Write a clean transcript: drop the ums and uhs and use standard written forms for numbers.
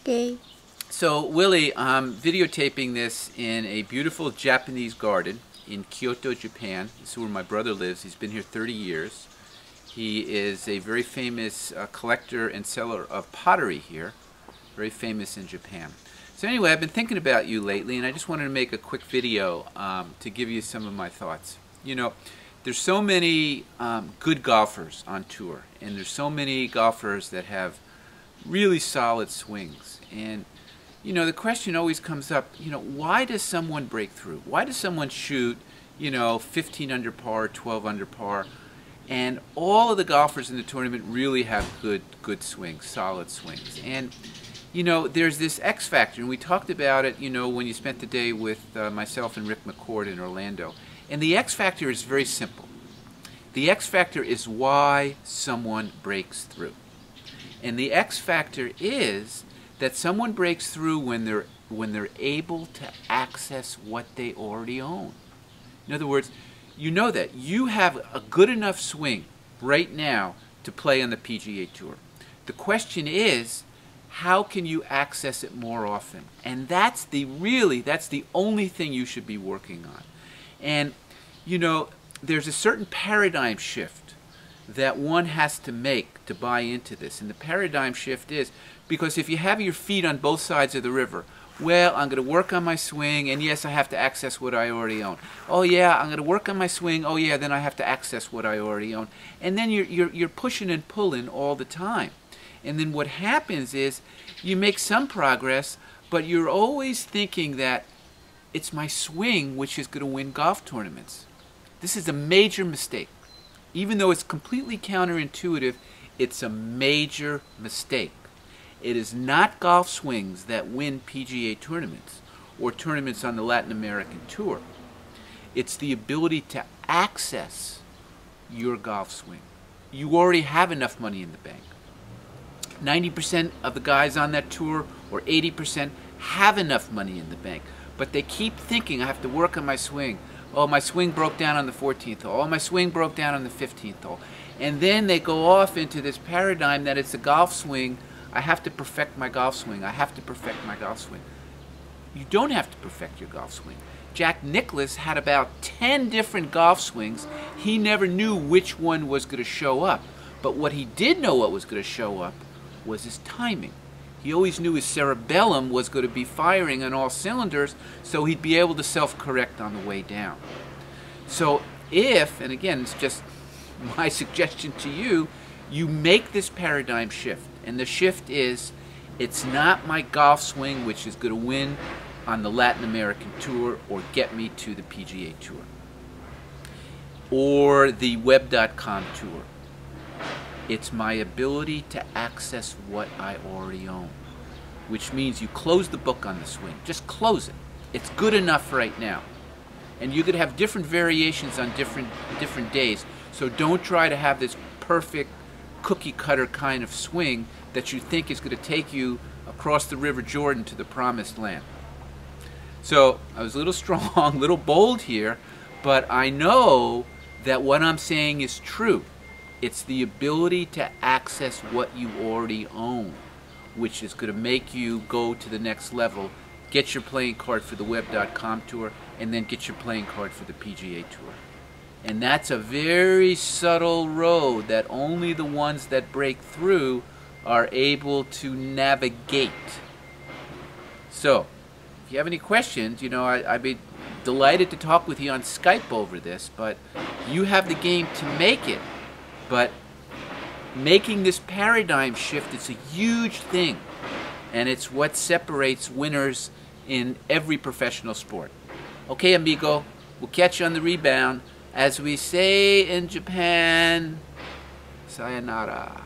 Okay. So, Willie, I'm videotaping this in a beautiful Japanese garden in Kyoto, Japan. This is where my brother lives. He's been here 30 years. He is a very famous collector and seller of pottery here, very famous in Japan. So anyway, I've been thinking about you lately, and I just wanted to make a quick video to give you some of my thoughts. You know, there's so many good golfers on tour, and there's so many golfers that have really solid swings. And you know, the question always comes up, you know, why does someone break through? Why does someone shoot, you know, 15 under par, 12 under par? And all of the golfers in the tournament really have good swings, solid swings. And, you know, there's this X factor, and we talked about it, you know, when you spent the day with myself and Rick McCord in Orlando. And the X factor is very simple. The X factor is why someone breaks through. And the X factor is that someone breaks through when they're able to access what they already own. In other words, you know that you have a good enough swing right now to play on the PGA Tour. The question is, how can you access it more often? And that's the only thing you should be working on. And you know, there's a certain paradigm shift that one has to make to buy into this. And the paradigm shift is, because if you have your feet on both sides of the river, well, I'm going to work on my swing, and yes, I have to access what I already own. Oh yeah, I'm going to work on my swing, oh yeah, then I have to access what I already own. And then you're pushing and pulling all the time. And then what happens is, you make some progress, but you're always thinking that it's my swing which is going to win golf tournaments. This is a major mistake. Even though it's completely counterintuitive, it's a major mistake. It is not golf swings that win PGA tournaments or tournaments on the Latin American Tour. It's the ability to access your golf swing. You already have enough money in the bank. 90% of the guys on that tour, or 80%, have enough money in the bank. But they keep thinking, I have to work on my swing. Oh, my swing broke down on the 14th hole. Oh, my swing broke down on the 15th hole. And then they go off into this paradigm that it's a golf swing. I have to perfect my golf swing. I have to perfect my golf swing. You don't have to perfect your golf swing. Jack Nicklaus had about 10 different golf swings. He never knew which one was going to show up. But what he did know what was going to show up was his timing. He always knew his cerebellum was going to be firing on all cylinders, so he'd be able to self-correct on the way down. So if, and again, it's just my suggestion to you, you make this paradigm shift. And the shift is, it's not my golf swing which is going to win on the Latin American Tour or get me to the PGA Tour or the Web.com Tour. It's my ability to access what I already own, which means you close the book on the swing. Just close it. It's good enough right now. And you could have different variations on different days, so don't try to have this perfect cookie cutter kind of swing that you think is going to take you across the River Jordan to the promised land. So I was a little strong, a little bold here, but I know that what I'm saying is true. It's the ability to access what you already own, which is going to make you go to the next level, get your playing card for the Web.com Tour, and then get your playing card for the PGA Tour. And that's a very subtle road that only the ones that break through are able to navigate. So, if you have any questions, you know, I'd be delighted to talk with you on Skype over this, but you have the game to make it. But making this paradigm shift is a huge thing, and it's what separates winners in every professional sport. Okay, amigo, we'll catch you on the rebound. As we say in Japan, sayonara.